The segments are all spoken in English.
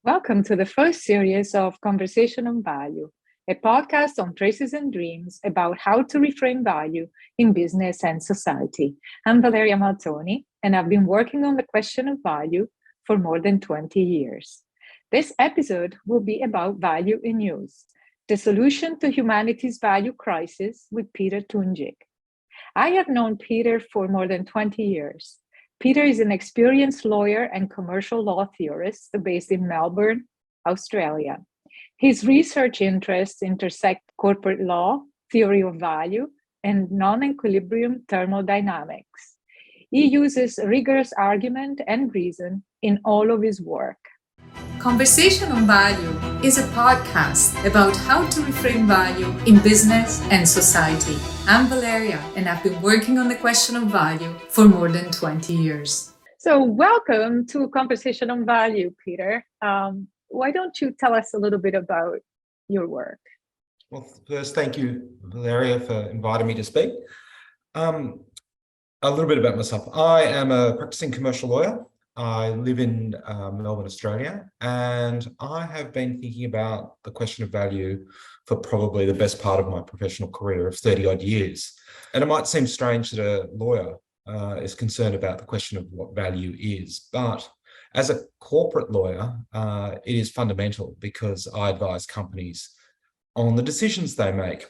Welcome to the first series of Conversation on Value, a podcast on traces and dreams about how to reframe value in business and society. I'm Valeria Maltoni, and I've been working on the question of value for more than 20 years. This episode will be about value in use, the solution to humanity's value crisis with Peter Tunjic. I have known Peter for more than 20 years. Peter is an experienced lawyer and commercial law theorist based in Melbourne, Australia. His research interests intersect corporate law, theory of value, and non-equilibrium thermodynamics. He uses rigorous argument and reason in all of his work. Conversation on Value is a podcast about how to reframe value in business and society. I'm Valeria, and I've been working on the question of value for more than 20 years. So welcome to Conversation on Value, Peter. Why don't you tell us a little bit about your work? Well, first, thank you, Valeria, for inviting me to speak. A little bit about myself. I am a practicing commercial lawyer. I live in Melbourne, Australia, and I have been thinking about the question of value for probably the best part of my professional career of 30 odd years. And it might seem strange that a lawyer is concerned about the question of what value is, but as a corporate lawyer, it is fundamental because I advise companies on the decisions they make.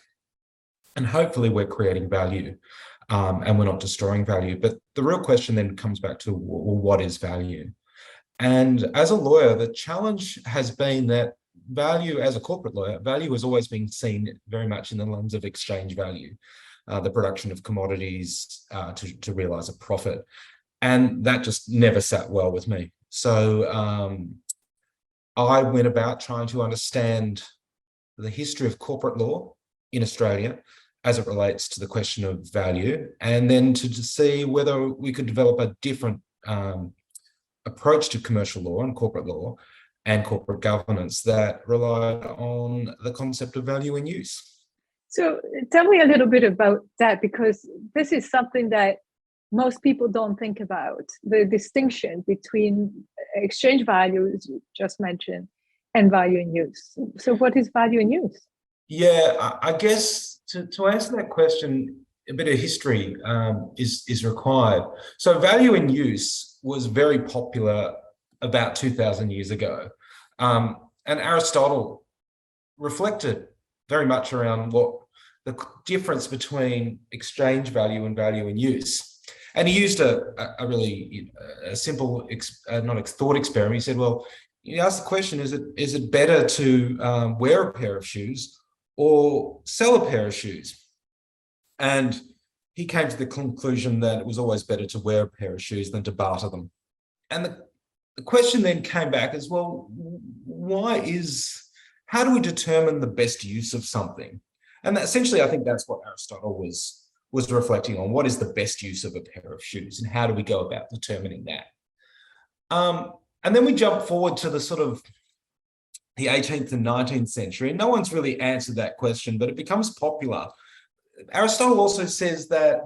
And hopefully we're creating value. And we're not destroying value. But the real question then comes back to, well, what is value? And as a lawyer, the challenge has been that value, as a corporate lawyer, value has always been seen very much in the lens of exchange value, the production of commodities to realize a profit. And that just never sat well with me. So I went about trying to understand the history of corporate law in Australia as it relates to the question of value, and then to see whether we could develop a different approach to commercial law and corporate governance that relied on the concept of value in use. So tell me a little bit about that, because this is something that most people don't think about, the distinction between exchange value, as you just mentioned, and value in use. So what is value in use? Yeah, I guess to answer that question, a bit of history is required. So value in use was very popular about 2,000 years ago. And Aristotle reflected very much around what the difference between exchange value and value in use. And he used a really simple thought experiment. He said, well, you ask the question, is it better to wear a pair of shoes or sell a pair of shoes? And he came to the conclusion that it was always better to wear a pair of shoes than to barter them. And the question then came back as, well, how do we determine the best use of something? And essentially, I think that's what Aristotle was reflecting on. What is the best use of a pair of shoes, and how do we go about determining that? And then we jump forward to the sort of the 18th and 19th century, and no one's really answered that question, but it becomes popular. Aristotle also says that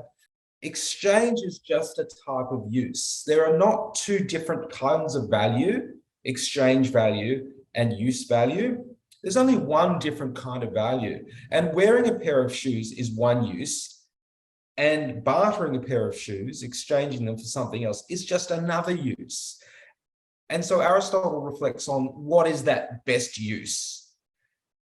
exchange is just a type of use. There are not two different kinds of value, exchange value and use value. There's only one different kind of value. And wearing a pair of shoes is one use, and bartering a pair of shoes, exchanging them for something else, is just another use. And so Aristotle reflects on what is that best use.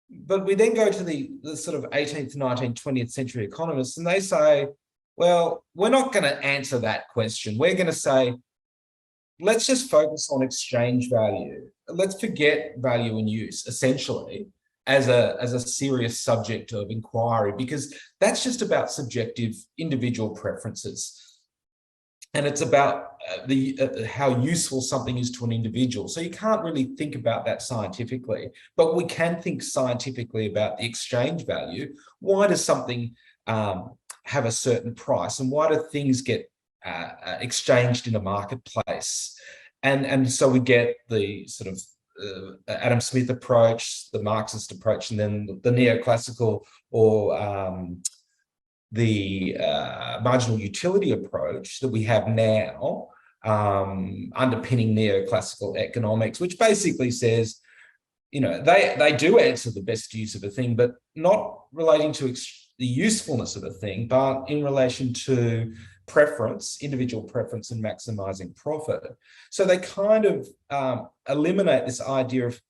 But we then go to the sort of 18th, 19th, 20th century economists, and they say, well, we're not going to answer that question. We're going to say, let's just focus on exchange value. Let's forget value in use, essentially, as a serious subject of inquiry, because that's just about subjective individual preferences. And it's about how useful something is to an individual. So you can't really think about that scientifically, but we can think scientifically about the exchange value. Why does something have a certain price, and why do things get exchanged in a marketplace? And so we get the sort of Adam Smith approach, the Marxist approach, and then the neoclassical or the marginal utility approach that we have now, underpinning neoclassical economics, which basically says, they do answer the best use of a thing, but not relating to the usefulness of a thing, but in relation to preference, individual preference, and maximizing profit. So they kind of eliminate this idea of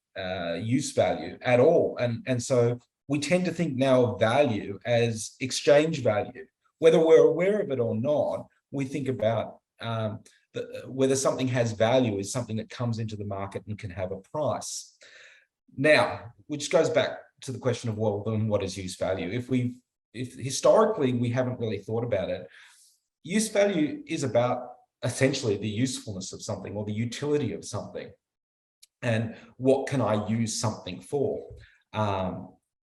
use value at all. And so we tend to think now of value as exchange value. Whether we're aware of it or not, we think about whether something has value is something that comes into the market and can have a price. Now, which goes back to the question of, well, then what is use value? If historically we haven't really thought about it, use value is about essentially the usefulness of something or the utility of something. And what can I use something for?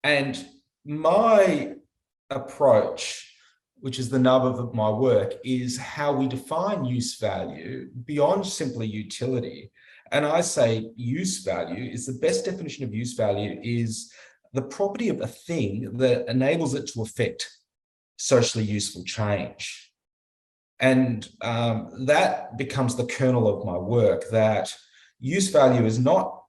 And my approach, which is the nub of my work, is how we define use value beyond simply utility. And I say use value is the best definition of use value is the property of a thing that enables it to affect socially useful change. And that becomes the kernel of my work, that use value is not,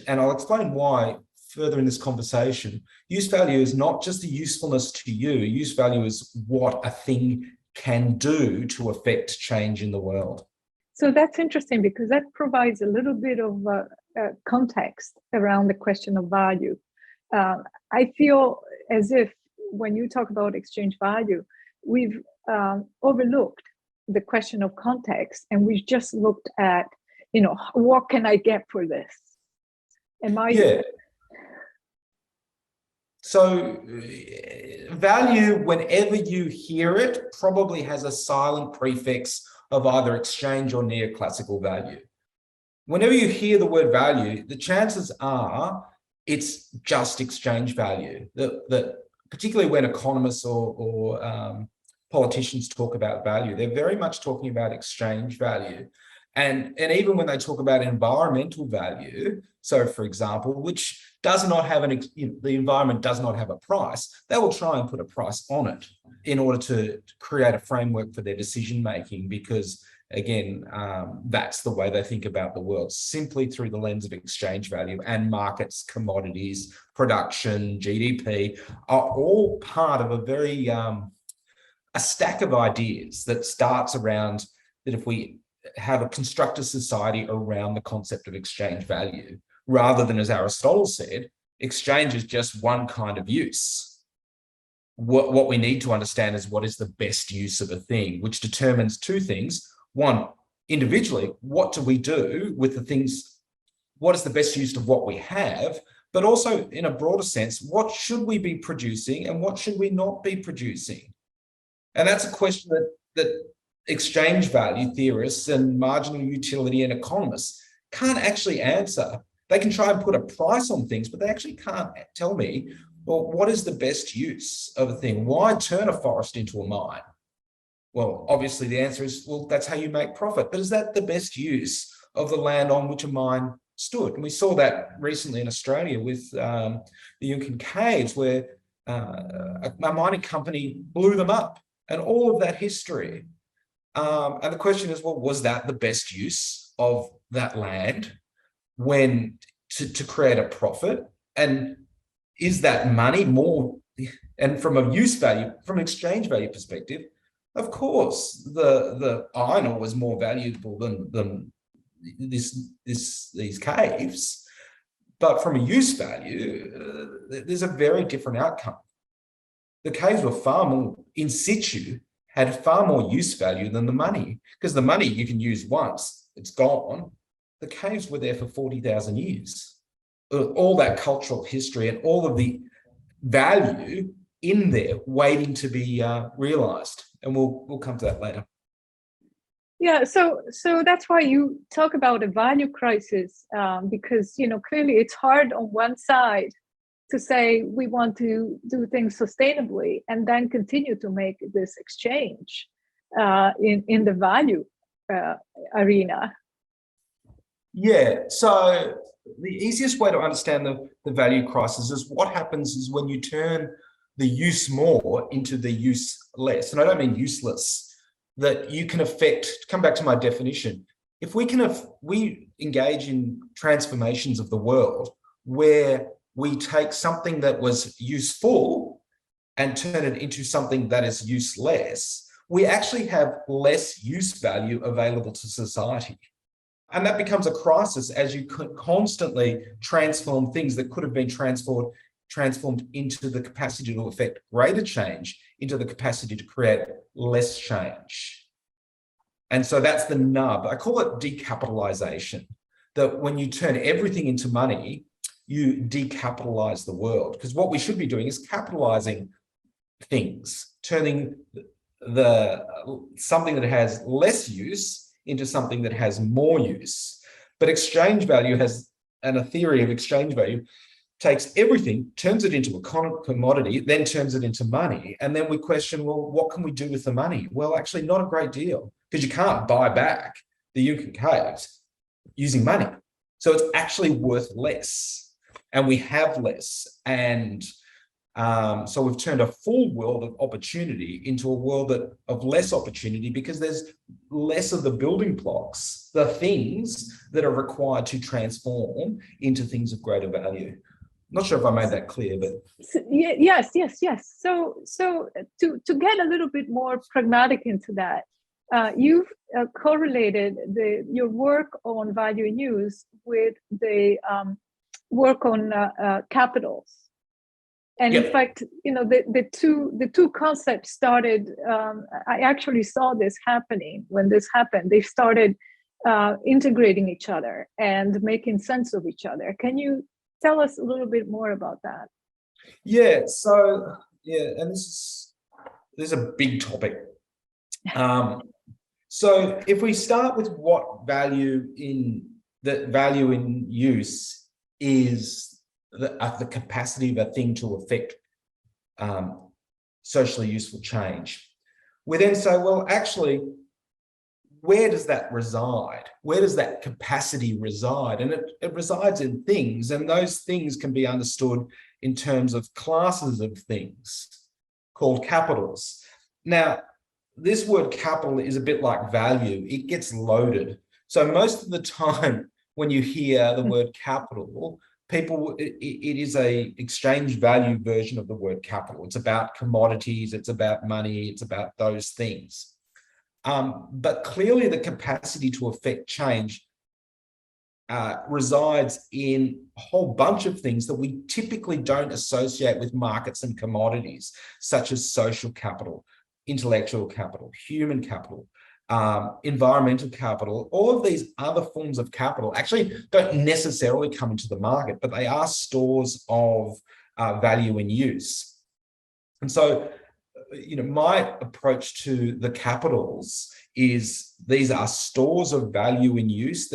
and I'll explain why further in this conversation, use value is not just the usefulness to you. Use value is what a thing can do to affect change in the world. So that's interesting, because that provides a little bit of context around the question of value. I feel as if when you talk about exchange value, we've overlooked the question of context, and we've just looked at, what can I get for this? Yeah. So value, whenever you hear it, probably has a silent prefix of either exchange or neoclassical value. Whenever you hear the word value, the chances are it's just exchange value. That particularly when economists or politicians talk about value, they're very much talking about exchange value. And even when they talk about environmental value, so for example, which does not have the environment does not have a price, they will try and put a price on it in order to create a framework for their decision making, because again, that's the way they think about the world, simply through the lens of exchange value. And markets, commodities, production, GDP are all part of a very a stack of ideas that starts around that if we construct a society around the concept of exchange value, rather than, as Aristotle said, exchange is just one kind of use. What we need to understand is what is the best use of a thing, which determines two things. One, individually, what do we do with the things? What is the best use of what we have? But also, in a broader sense, what should we be producing and what should we not be producing? And that's a question that exchange value theorists and marginal utility and economists can't actually answer. They can try and put a price on things, but they actually can't tell me, well, what is the best use of a thing? Why turn a forest into a mine? Well, obviously the answer is, well, that's how you make profit. But is that the best use of the land on which a mine stood? And we saw that recently in Australia with the Yunkin Caves, where a mining company blew them up, and all of that history. And the question is, well, was that the best use of that land when to create a profit? And is that money more, and from a use value, from an exchange value perspective, of course, the iron ore was more valuable than these caves. But from a use value, there's a very different outcome. The caves were far more in situ, had far more use value than the money, because the money you can use once, it's gone. The caves were there for 40,000 years. All that cultural history and all of the value in there waiting to be realized. And we'll come to that later. Yeah, so that's why you talk about a value crisis, because clearly it's hard on one side to say we want to do things sustainably and then continue to make this exchange in the value arena. Yeah, so the easiest way to understand the value crisis is what happens is when you turn the use more into the use less. And I don't mean useless. that you can affect, come back to my definition, if we engage in transformations of the world where we take something that was useful and turn it into something that is useless, we actually have less use value available to society. And that becomes a crisis as you constantly transform things that could have been transformed into the capacity to affect greater change, into the capacity to create less change. And so that's the nub. I call it decapitalization, that when you turn everything into money, you decapitalize the world. Because what we should be doing is capitalizing things, turning something that has less use into something that has more use. But exchange value and a theory of exchange value takes everything, turns it into a commodity, then turns it into money. And then we question, well, what can we do with the money? Well, actually not a great deal, because you can't buy back the Yunnan caves using money. So it's actually worth less, and we have less. And so we've turned a full world of opportunity into a world of less opportunity, because there's less of the building blocks, the things that are required to transform into things of greater value. Not sure if I made that clear, but yes. So to get a little bit more pragmatic into that, you've correlated your work on value in use with the work on capitals. And in fact, the two concepts started. I actually saw this happening when this happened. They started integrating each other and making sense of each other. Can you tell us a little bit more about that? Yeah. So and this is a big topic. So if we start with what value in use is, the capacity of a thing to affect socially useful change, we then say, well, actually, where does that reside? Where does that capacity reside? And it resides in things, and those things can be understood in terms of classes of things called capitals. Now, this word capital is a bit like value. It gets loaded. So most of the time when you hear the word capital, it is a exchange value version of the word capital. It's about commodities, it's about money, it's about those things. But clearly the capacity to affect change resides in a whole bunch of things that we typically don't associate with markets and commodities, such as social capital, intellectual capital, human capital, environmental capital. All of these other forms of capital actually don't necessarily come into the market, but they are stores of value in use. And so, my approach to the capitals is these are stores of value in use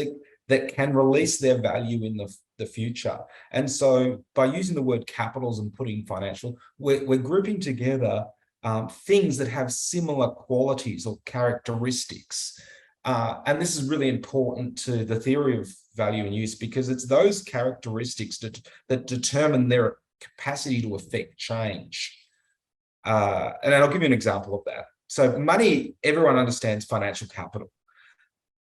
that can release their value in the future. And so by using the word capitals and putting financial, we're grouping together things that have similar qualities or characteristics. And this is really important to the theory of value in use, because it's those characteristics that determine their capacity to affect change. And I'll give you an example of that. So money, everyone understands financial capital.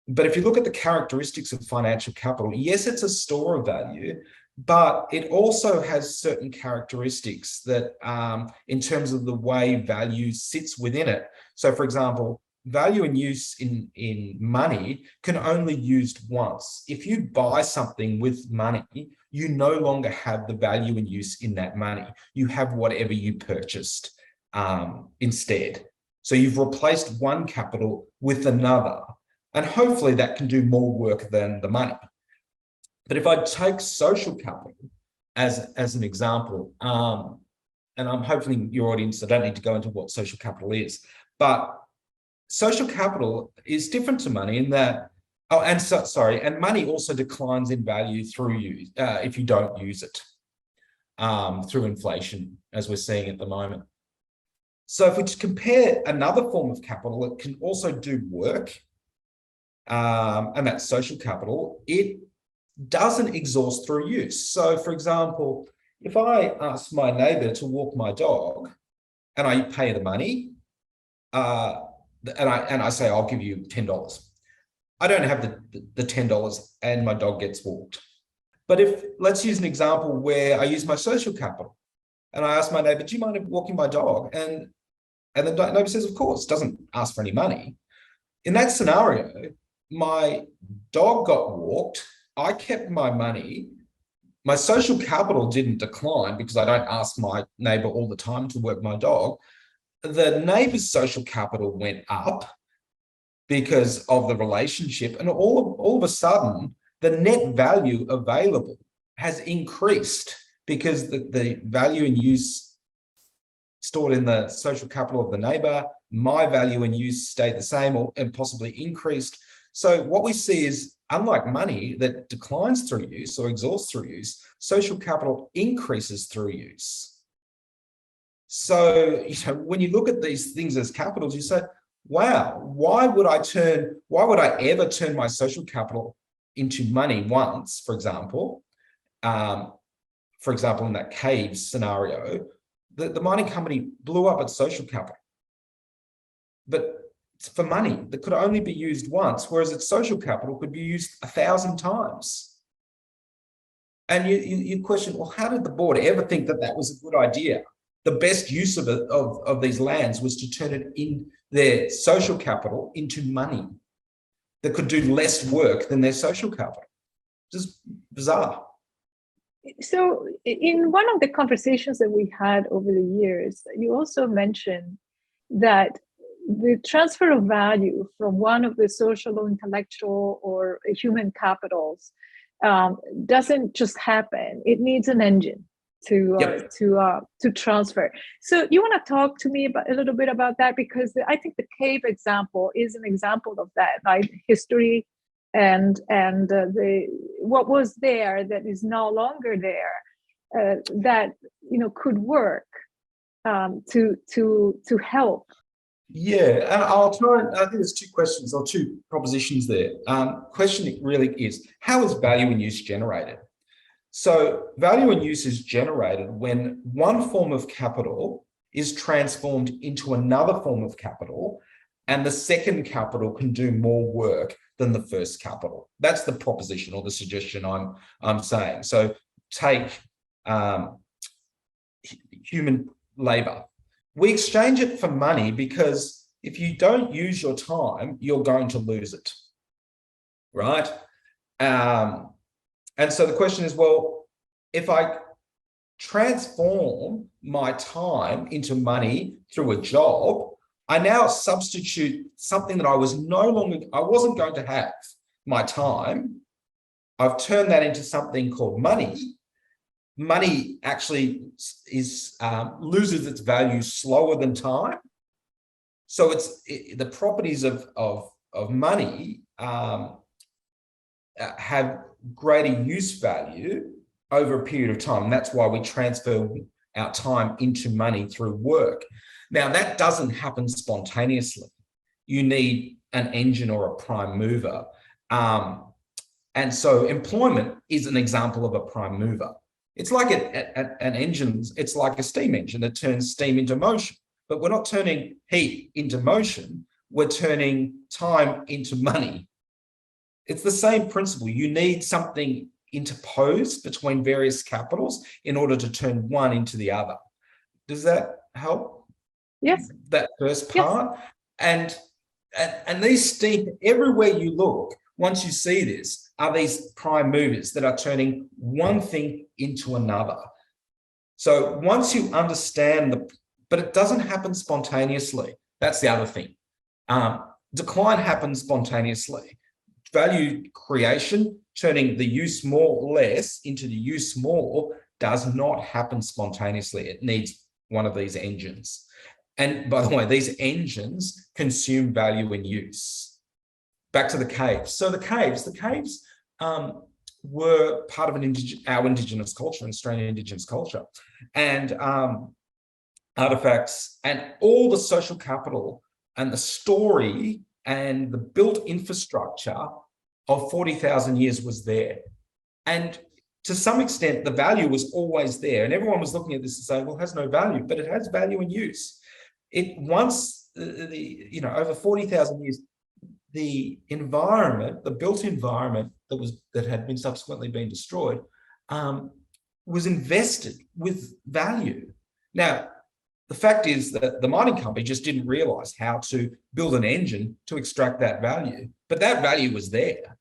But if you look at the characteristics of financial capital, yes, it's a store of value, but it also has certain characteristics that in terms of the way value sits within it. So for example, value in use in money can only be used once. If you buy something with money, you no longer have the value in use in that money. You have whatever you purchased instead. So you've replaced one capital with another, and hopefully that can do more work than the money. But if I take social capital as an example, and I'm hoping your audience, I don't need to go into what social capital is, but social capital is different to money in that, and money also declines in value through use if you don't use it through inflation, as we're seeing at the moment. So if we just compare another form of capital, it can also do work, and that's social capital. It doesn't exhaust through use. So for example, if I ask my neighbor to walk my dog and I pay the money, and I say, I'll give you $10. I don't have the $10 and my dog gets walked. But let's use an example where I use my social capital and I ask my neighbor, do you mind walking my dog? And the neighbor says, of course, doesn't ask for any money. In that scenario, my dog got walked, I kept my money, my social capital didn't decline because I don't ask my neighbor all the time to work my dog. The neighbor's social capital went up because of the relationship, and all of a sudden, the net value available has increased because the value in use stored in the social capital of the neighbor, my value in use stayed the same and possibly increased. So what we see is, unlike money that declines through use or exhausts through use, social capital increases through use. So, when you look at these things as capitals, you say, wow, why would I ever turn my social capital into money once, for example, in that cave scenario, the mining company blew up its social capital, but it's for money that could only be used once, whereas its social capital could be used 1,000 times. And you question, well, how did the board ever think that was a good idea? The best use of these lands was to turn it in their social capital into money that could do less work than their social capital. Just bizarre. So in one of the conversations that we had over the years, you also mentioned that the transfer of value from one of the social or intellectual or human capitals doesn't just happen. It needs an engine to transfer. So you want to talk to me a little bit about that, because I think the cave example is an example of that, right? History and what was there that is no longer there, that could work to help. Yeah, and I'll try. I think there's two questions or two propositions there. Question really is, how is value in use generated? So value in use is generated when one form of capital is transformed into another form of capital, and the second capital can do more work than the first capital. That's the proposition or the suggestion I'm saying. So take human labor. We exchange it for money because if you don't use your time, you're going to lose it, right? And so the question is, well, if I transform my time into money through a job, I now substitute something that I wasn't going to have, my time. I've turned that into something called money. Money actually loses its value slower than time. So the properties of money have greater use value over a period of time. And that's why we transfer our time into money through work. Now, that doesn't happen spontaneously. You need an engine or a prime mover. And so employment is an example of a prime mover. It's like an engine, it's like a steam engine that turns steam into motion. But we're not turning heat into motion, we're turning time into money. It's the same principle. You need something interposed between various capitals in order to turn one into the other. Does that help? Yes. That first part? Yes. And these steam, everywhere you look, once you see this, are these prime movers that are turning one thing into another. So once you understand but it doesn't happen spontaneously. That's the other thing. Decline happens spontaneously. Value creation, turning the use more or less into the use more, does not happen spontaneously. It needs one of these engines. And by the way, these engines consume value in use. Back to the caves. So the caves were part of our Indigenous culture, Australian Indigenous culture, and artifacts and all the social capital and the story and the built infrastructure of 40,000 years was there. And to some extent, the value was always there. And everyone was looking at this and saying, well, it has no value, but it has value in use. Once over 40,000 years, the environment, the built environment that had been subsequently been destroyed, was invested with value. Now, the fact is that the mining company just didn't realize how to build an engine to extract that value, but that value was there.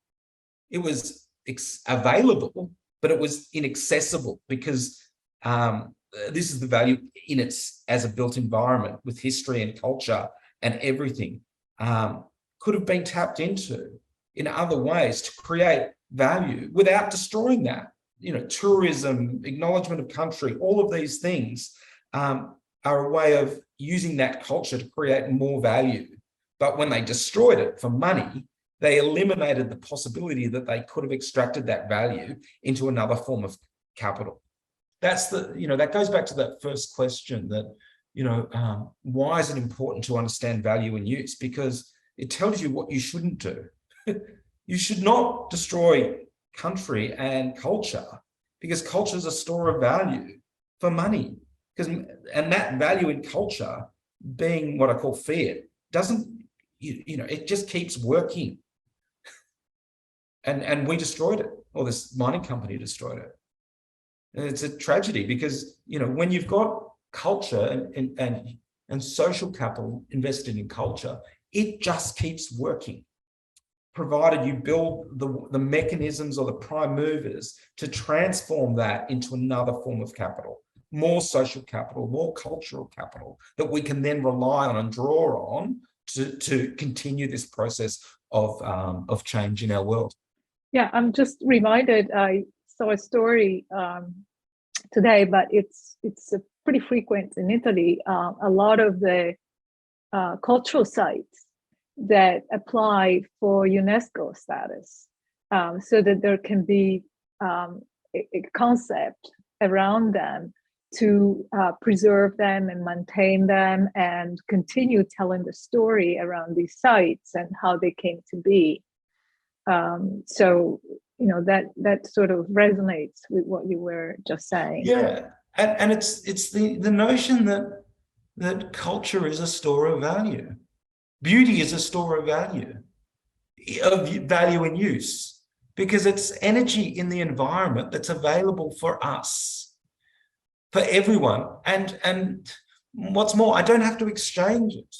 It was available, but it was inaccessible because this is the value in its as a built environment with history and culture and everything. Could have been tapped into in other ways to create value without destroying that. Tourism, acknowledgement of country, all of these things are a way of using that culture to create more value. But when they destroyed it for money, they eliminated the possibility that they could have extracted that value into another form of capital. That's that goes back to that first question that, why is it important to understand value and use? Because it tells you what you shouldn't do. You should not destroy country and culture, because culture is a store of value for money. And that value in culture, being what I call fiat, doesn't, it just keeps working. And we destroyed it, or this mining company destroyed it. And it's a tragedy because, when you've got culture and social capital invested in culture, it just keeps working, provided you build the mechanisms or the prime movers to transform that into another form of capital, more social capital, more cultural capital that we can then rely on and draw on to continue this process of change in our world. Yeah, I'm just reminded, I saw a story today, but it's pretty frequent in Italy. A lot of the cultural sites that apply for UNESCO status, so that there can be a concept around them to preserve them and maintain them and continue telling the story around these sites and how they came to be. So that sort of resonates with what you were just saying. Yeah, and it's the notion that culture is a store of value. Beauty is a store of value and use, because it's energy in the environment that's available for us, for everyone. And what's more, I don't have to exchange it.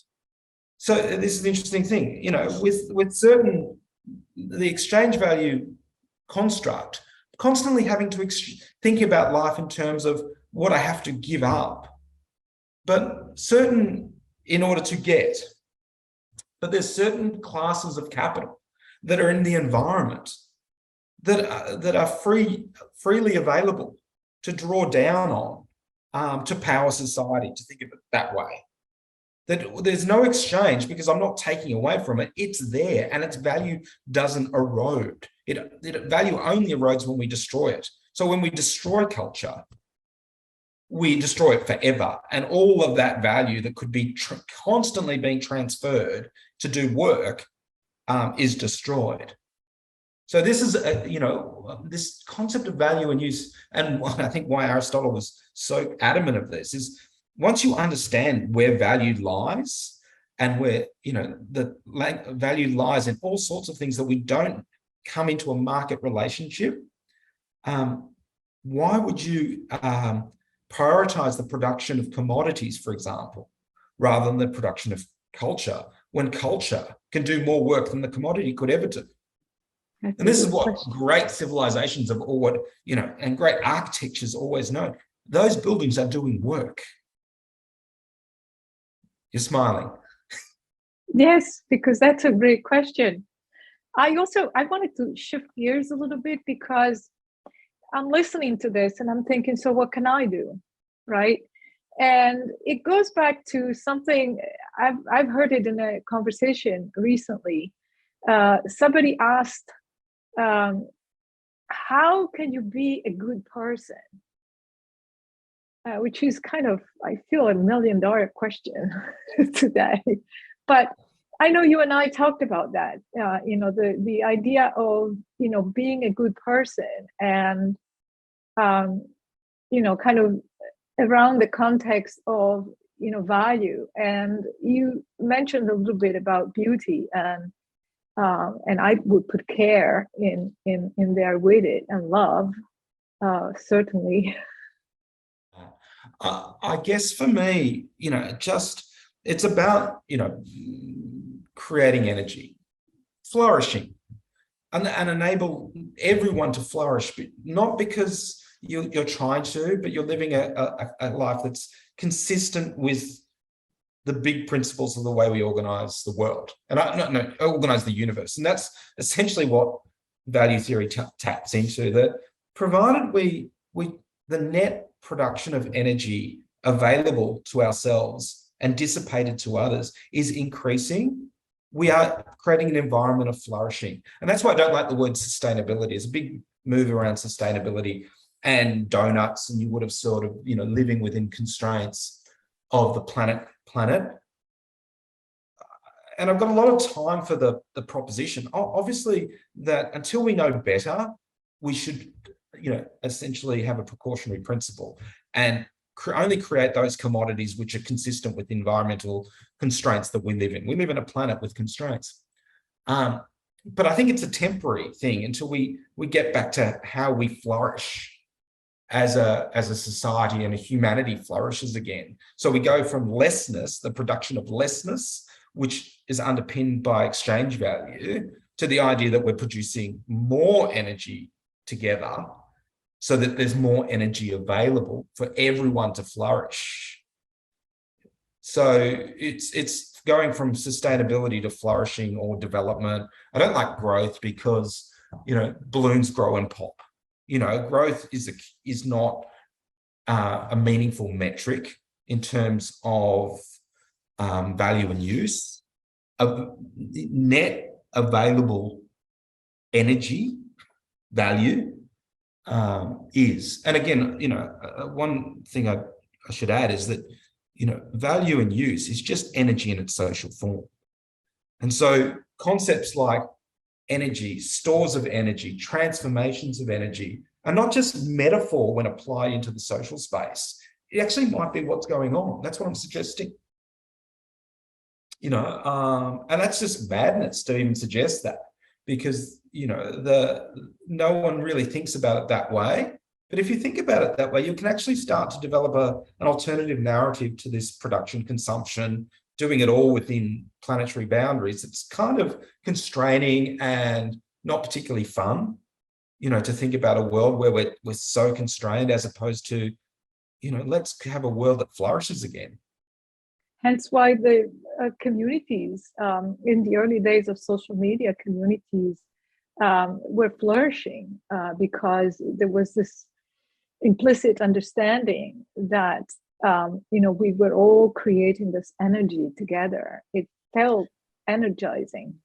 So this is the interesting thing, with certain, the exchange value construct, constantly having to think about life in terms of what I have to give up, but in order to get. But there's certain classes of capital that are in the environment that are freely available to draw down on, to power society, to think of it that way. That there's no exchange because I'm not taking away from it. It's there, and its value doesn't erode. Value only erodes when we destroy it. So when we destroy culture, we destroy it forever, and all of that value that could be constantly being transferred to do work is destroyed. So this is this concept of value and use, and I think why Aristotle was so adamant of this is, once you understand where value lies and where the value lies in all sorts of things that we don't come into a market relationship, why would you prioritize the production of commodities, for example, rather than the production of culture, when culture can do more work than the commodity could ever do? And this is what great civilizations have always, and great architectures always know. Those buildings are doing work. You're smiling. Yes, because that's a great question. I wanted to shift gears a little bit, because I'm listening to this and I'm thinking, so what can I do, right? And it goes back to something I've heard it in a conversation recently. Somebody asked, how can you be a good person? Which is kind of, I feel, $1 million question today. But I know you and I talked about that, the idea of, being a good person and, kind of around the context of, value. And you mentioned a little bit about beauty, and I would put care in there with it, and love, certainly. I guess for me, it's about, creating energy, flourishing, and enable everyone to flourish, but not because you're trying to, but you're living a life that's consistent with the big principles of the way we organize the world and organize the universe. And that's essentially what value theory taps into, that provided the net production of energy available to ourselves and dissipated to others is increasing, we are creating an environment of flourishing. And that's why I don't like the word sustainability. There's a big move around sustainability and donuts, and you would have sort of, living within constraints of the planet. And I've got a lot of time for the proposition, obviously, that until we know better, we should, essentially have a precautionary principle and only create those commodities which are consistent with environmental constraints that we live in. We live in a planet with constraints. But I think it's a temporary thing until we get back to how we flourish as a society, and a humanity flourishes again. So we go from lessness, the production of lessness, which is underpinned by exchange value, to the idea that we're producing more energy together so that there's more energy available for everyone to flourish. So it's going from sustainability to flourishing or development. I don't like growth because, balloons grow and pop. Growth is not a meaningful metric in terms of value and use. Net available energy value is. And again, one thing I should add is that, value and use is just energy in its social form. And so concepts like energy, stores of energy, transformations of energy are not just metaphor when applied into the social space. It actually might be what's going on. That's what I'm suggesting. And that's just madness to even suggest that, because, no one really thinks about it that way. But if you think about it that way, you can actually start to develop an alternative narrative to this production, consumption, doing it all within planetary boundaries. It's kind of constraining and not particularly fun, to think about a world where we're so constrained, as opposed to, let's have a world that flourishes again. Hence why the communities, in the early days of social media, communities were flourishing because there was this implicit understanding that, we were all creating this energy together. It felt energizing.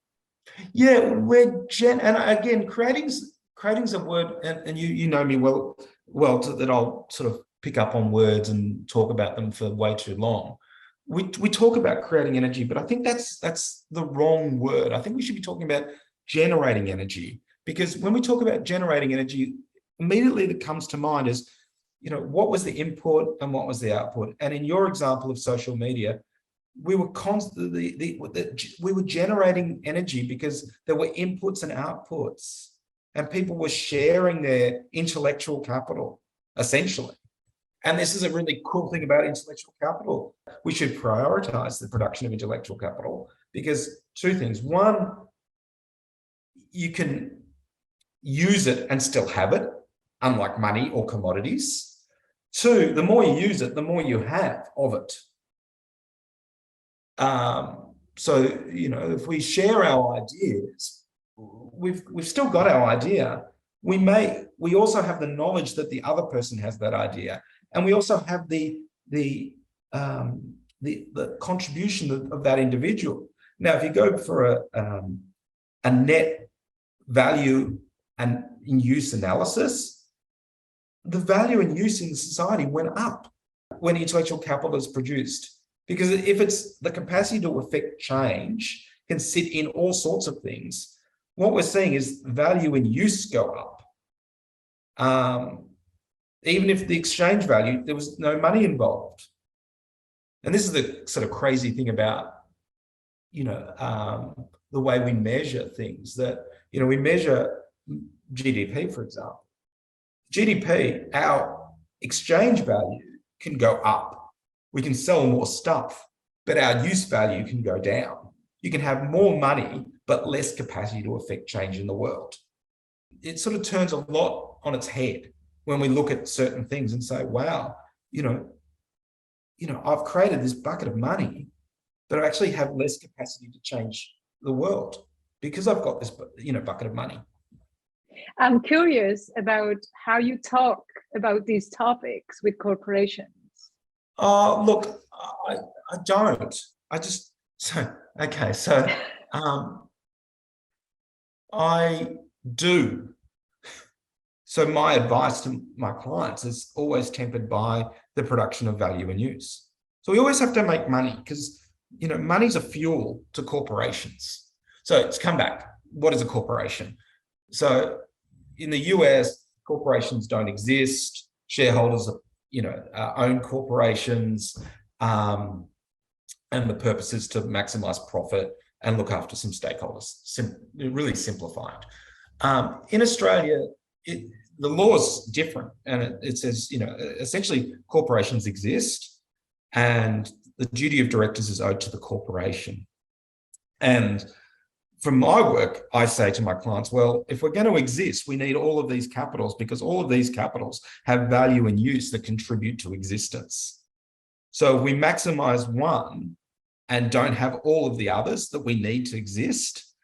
Yeah, and again, creating's a word, and you know me well that I'll sort of pick up on words and talk about them for way too long. We talk about creating energy, but I think that's the wrong word. I think we should be talking about generating energy, because when we talk about generating energy, immediately that comes to mind is, what was the input and what was the output? And in your example of social media, we were constantly, we were generating energy because there were inputs and outputs, and people were sharing their intellectual capital, essentially. And this is a really cool thing about intellectual capital. We should prioritize the production of intellectual capital, because two things. One, you can use it and still have it, unlike money or commodities. Two, the more you use it, the more you have of it. So, if we share our ideas, we've still got our idea. We also have the knowledge that the other person has that idea. And we also have the contribution of that individual. Now, if you go for a net value and in use analysis, the value and use in society went up when intellectual capital is produced. Because if it's the capacity to affect change can sit in all sorts of things, what we're seeing is value and use go up. Even if the exchange value, there was no money involved. And this is the sort of crazy thing about, the way we measure things, that, we measure GDP, for example. GDP, our exchange value can go up. We can sell more stuff, but our use value can go down. You can have more money, but less capacity to affect change in the world. It sort of turns a lot on its head when we look at certain things and say, wow, I've created this bucket of money, but I actually have less capacity to change the world because I've got this, bucket of money. I'm curious about how you talk about these topics with corporations. Look, I don't. I do. So my advice to my clients is always tempered by the production of value and use. So we always have to make money because, money's a fuel to corporations. So let's come back. What is a corporation? So in the US, corporations don't exist. Shareholders own corporations, and the purpose is to maximize profit and look after some stakeholders. Really simplified. In Australia, the law is different, and it says, essentially corporations exist, and the duty of directors is owed to the corporation. And from my work, I say to my clients, well, if we're going to exist, we need all of these capitals, because all of these capitals have value and use that contribute to existence. So if we maximize one and don't have all of the others that we need to exist,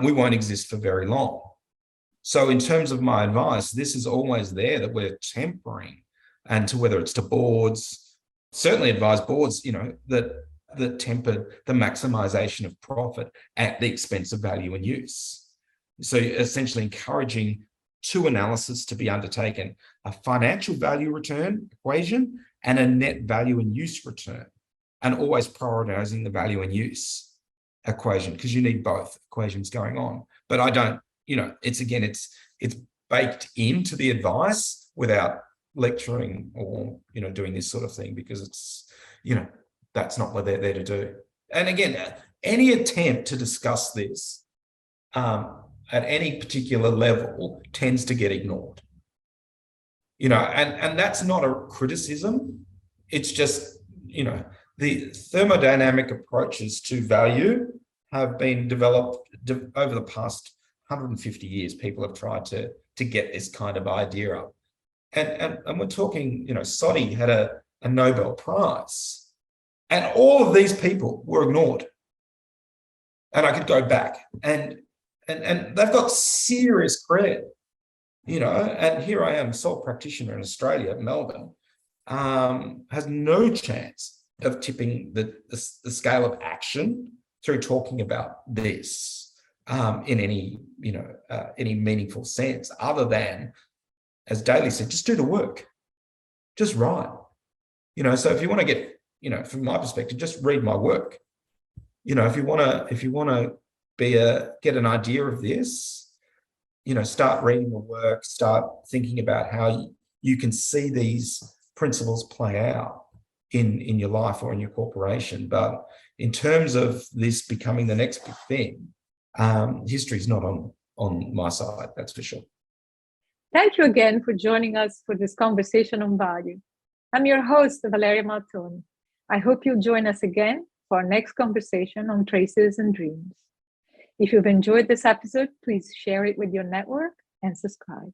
we won't exist for very long. So in terms of my advice, this is always there, that we're tempering, and to whether it's to boards, certainly advise boards, that temper the maximization of profit at the expense of value and use. So essentially encouraging two analyses to be undertaken: a financial value return equation and a net value and use return, and always prioritizing the value and use equation, because you need both equations going on. But I don't, it's baked into the advice without lecturing or, doing this sort of thing, because it's, that's not what they're there to do. And again, any attempt to discuss this at any particular level tends to get ignored. And that's not a criticism. It's just, the thermodynamic approaches to value have been developed over the past 150 years. People have tried to get this kind of idea up. And we're talking, Soddy had a Nobel Prize. And all of these people were ignored. And I could go back and they've got serious credit, and here I am, sole practitioner in Australia, Melbourne, has no chance of tipping the scale of action through talking about this in any, any meaningful sense, other than, as Daly said, just do the work, just write. So if you want to get, from my perspective, just read my work. If you want to get an idea of this, start reading the work, start thinking about how you can see these principles play out in your life or in your corporation. But in terms of this becoming the next big thing, history's not on my side, that's for sure. Thank you again for joining us for this conversation on value. I'm your host, Valeria Maltoni. I hope you'll join us again for our next conversation on Traces and Dreams. If you've enjoyed this episode, please share it with your network and subscribe.